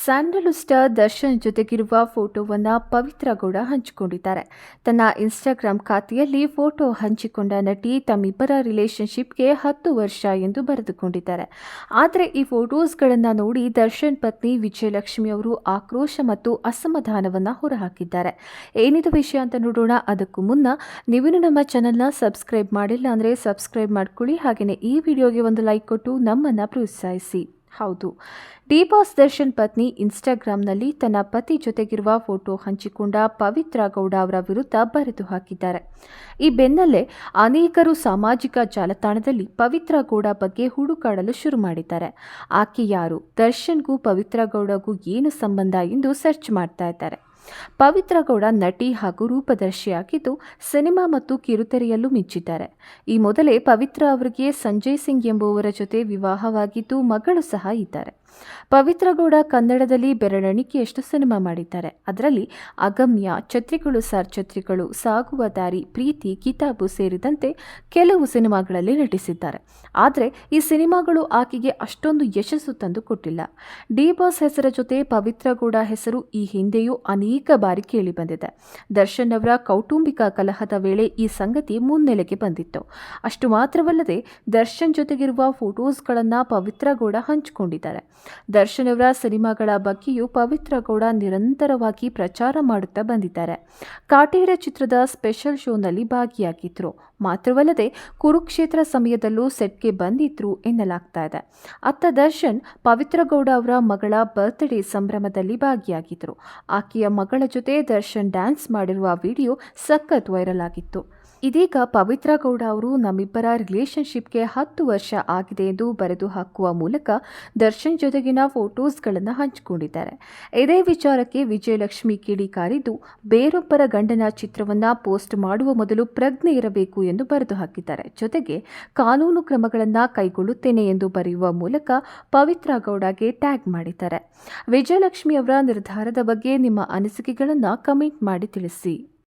Sandalwood star Darshan ಜೊತೆಗಿರುವ ಫೋಟೋವನ್ನು ಪವಿತ್ರ ಗೌಡ ಹಂಚಿಕೊಂಡಿದ್ದಾರೆ. ತನ್ನ ಇನ್ಸ್ಟಾಗ್ರಾಮ್ ಖಾತೆಯಲ್ಲಿ ಫೋಟೋ ಹಂಚಿಕೊಂಡ ನಟಿ ತಮ್ಮಿಬ್ಬರ ರಿಲೇಶನ್ಶಿಪ್ಗೆ 10 ವರ್ಷ ಎಂದು ಬರೆದುಕೊಂಡಿದ್ದಾರೆ. ಆದರೆ ಈ ಫೋಟೋಸ್ಗಳನ್ನು ನೋಡಿ ದರ್ಶನ್ ಪತ್ನಿ ವಿಜಯಲಕ್ಷ್ಮಿ ಅವರು ಆಕ್ರೋಶ ಮತ್ತು ಅಸಮಾಧಾನವನ್ನು ಹೊರಹಾಕಿದ್ದಾರೆ. ಏನಿದು ವಿಷಯ ಅಂತ ನೋಡೋಣ. ಅದಕ್ಕೂ ಮುನ್ನ ನೀವಿನ್ನು ನಮ್ಮ ಚಾನೆಲ್ನ ಸಬ್ಸ್ಕ್ರೈಬ್ ಮಾಡಿಲ್ಲ ಅಂದರೆ ಸಬ್ಸ್ಕ್ರೈಬ್ ಮಾಡ್ಕೊಳ್ಳಿ. ಹಾಗೆಯೇ ಈ ವಿಡಿಯೋಗೆ ಒಂದು ಲೈಕ್ ಕೊಟ್ಟು ನಮ್ಮನ್ನು ಪ್ರೋತ್ಸಾಹಿಸಿ. ಹೌದು, ಡಿ ಬಾಸ್ ದರ್ಶನ್ ಪತ್ನಿ ಇನ್ಸ್ಟಾಗ್ರಾಂನಲ್ಲಿ ತನ್ನ ಪತಿ ಜೊತೆಗಿರುವ ಫೋಟೋ ಹಂಚಿಕೊಂಡ ಪವಿತ್ರ ಗೌಡ ಅವರ ವಿರುದ್ಧ ಬರೆದು ಹಾಕಿದ್ದಾರೆ. ಈ ಬೆನ್ನಲ್ಲೇ ಅನೇಕರು ಸಾಮಾಜಿಕ ಜಾಲತಾಣದಲ್ಲಿ ಪವಿತ್ರ ಗೌಡ ಬಗ್ಗೆ ಹುಡುಕಾಡಲು ಶುರು ಮಾಡಿದ್ದಾರೆ. ಆಕೆ ಯಾರು, ದರ್ಶನ್ಗೂ ಪವಿತ್ರ ಗೌಡಗೂ ಏನು ಸಂಬಂಧ ಎಂದು ಸರ್ಚ್ ಮಾಡ್ತಾ ಇದ್ದಾರೆ. ಪವಿತ್ರ ಗೌಡ ನಟಿ ಹಾಗೂ ರೂಪದರ್ಶಿಯಾಗಿದ್ದು ಸಿನಿಮಾ ಮತ್ತು ಕಿರುತೆರೆಯಲ್ಲೂ ಮಿಂಚಿದ್ದಾರೆ. ಈ ಮೊದಲೇ ಪವಿತ್ರ ಅವರಿಗೆ ಸಂಜಯ್ ಸಿಂಗ್ ಎಂಬುವರ ಜೊತೆ ವಿವಾಹವಾಗಿದ್ದು ಮಗಳು ಸಹ ಇದ್ದಾರೆ. ಪವಿತ್ರ ಗೌಡ ಕನ್ನಡದಲ್ಲಿ ಬೆರಳೆಣಿಕೆಯಷ್ಟು ಸಿನಿಮಾ ಮಾಡಿದ್ದಾರೆ. ಅದರಲ್ಲಿ ಅಗಮ್ಯ, ಛತ್ರಿಗಳು ಸಾರ್ ಛತ್ರಿಗಳು, ಸಾಗುವ ದಾರಿ, ಪ್ರೀತಿ, ಕಿತಾಬು ಸೇರಿದಂತೆ ಕೆಲವು ಸಿನಿಮಾಗಳಲ್ಲಿ ನಟಿಸಿದ್ದಾರೆ. ಆದರೆ ಈ ಸಿನಿಮಾಗಳು ಆಕೆಗೆ ಅಷ್ಟೊಂದು ಯಶಸ್ಸು ತಂದು ಕೊಟ್ಟಿಲ್ಲ. ಡಿ ಬಾಸ್ ಹೆಸರ ಜೊತೆ ಪವಿತ್ರ ಗೌಡ ಹೆಸರು ಈ ಹಿಂದೆಯೂ ಅನೇಕ ಬಾರಿ ಕೇಳಿಬಂದಿದೆ. ದರ್ಶನ್ ಅವರ ಕೌಟುಂಬಿಕ ಕಲಹದ ವೇಳೆ ಈ ಸಂಗತಿ ಮುನ್ನೆಲೆಗೆ ಬಂದಿತ್ತು. ಅಷ್ಟು ಮಾತ್ರವಲ್ಲದೆ ದರ್ಶನ್ ಜೊತೆಗಿರುವ ಫೋಟೋಸ್ಗಳನ್ನು ಪವಿತ್ರ ಗೌಡ ಹಂಚಿಕೊಂಡಿದ್ದಾರೆ. ದರ್ಶನ್ ಅವರ ಸಿನಿಮಾಗಳ ಬಗ್ಗೆಯೂ ಪವಿತ್ರ ಗೌಡ ನಿರಂತರವಾಗಿ ಪ್ರಚಾರ ಮಾಡುತ್ತಾ ಬಂದಿದ್ದಾರೆ. ಕಾಟೇರ ಚಿತ್ರದ ಸ್ಪೆಷಲ್ ಶೋನಲ್ಲಿ ಭಾಗಿಯಾಗಿದ್ರು. ಮಾತ್ರವಲ್ಲದೆ ಕುರುಕ್ಷೇತ್ರ ಸಮಯದಲ್ಲೂ ಸೆಟ್ಗೆ ಬಂದಿದ್ರು ಎನ್ನಲಾಗ್ತಾ ಇದೆ. ಅತ್ತ ದರ್ಶನ್ ಪವಿತ್ರ ಗೌಡ ಅವರ ಮಗಳ ಬರ್ತ್ಡೇ ಸಂಭ್ರಮದಲ್ಲಿ ಭಾಗಿಯಾಗಿದ್ರು. ಆಕೆಯ ಮಗಳ ಜೊತೆ ದರ್ಶನ್ ಡ್ಯಾನ್ಸ್ ಮಾಡಿರುವ ವಿಡಿಯೋ ಸಖತ್ ವೈರಲ್ ಆಗಿತ್ತು. ಇದೀಗ ಪವಿತ್ರ ಗೌಡ ಅವರು ನಮ್ಮಿಬ್ಬರ ರಿಲೇಶನ್ಶಿಪ್ಗೆ 10 ವರ್ಷ ಆಗಿದೆ ಎಂದು ಬರೆದು ಹಾಕುವ ಮೂಲಕ ದರ್ಶನ್ ಜೊತೆಗಿನ ಫೋಟೋಸ್ಗಳನ್ನು ಹಂಚಿಕೊಂಡಿದ್ದಾರೆ. ಇದೇ ವಿಚಾರಕ್ಕೆ ವಿಜಯಲಕ್ಷ್ಮಿ ಕಿಡಿಕಾರಿದ್ದು, ಬೇರೊಬ್ಬರ ಗಂಡನ ಚಿತ್ರವನ್ನು ಪೋಸ್ಟ್ ಮಾಡುವ ಮೊದಲು ಪ್ರಜ್ಞೆ ಇರಬೇಕು ಎಂದು ಬರೆದು ಹಾಕಿದ್ದಾರೆ. ಜೊತೆಗೆ ಕಾನೂನು ಕ್ರಮಗಳನ್ನು ಕೈಗೊಳ್ಳುತ್ತೇನೆ ಎಂದು ಬರೆಯುವ ಮೂಲಕ ಪವಿತ್ರ ಗೌಡಗೆ ಟ್ಯಾಗ್ ಮಾಡಿದ್ದಾರೆ. ವಿಜಯಲಕ್ಷ್ಮಿ ಅವರ ನಿರ್ಧಾರದ ಬಗ್ಗೆ ನಿಮ್ಮ ಅನಿಸಿಕೆಗಳನ್ನು ಕಮೆಂಟ್ ಮಾಡಿ ತಿಳಿಸಿ.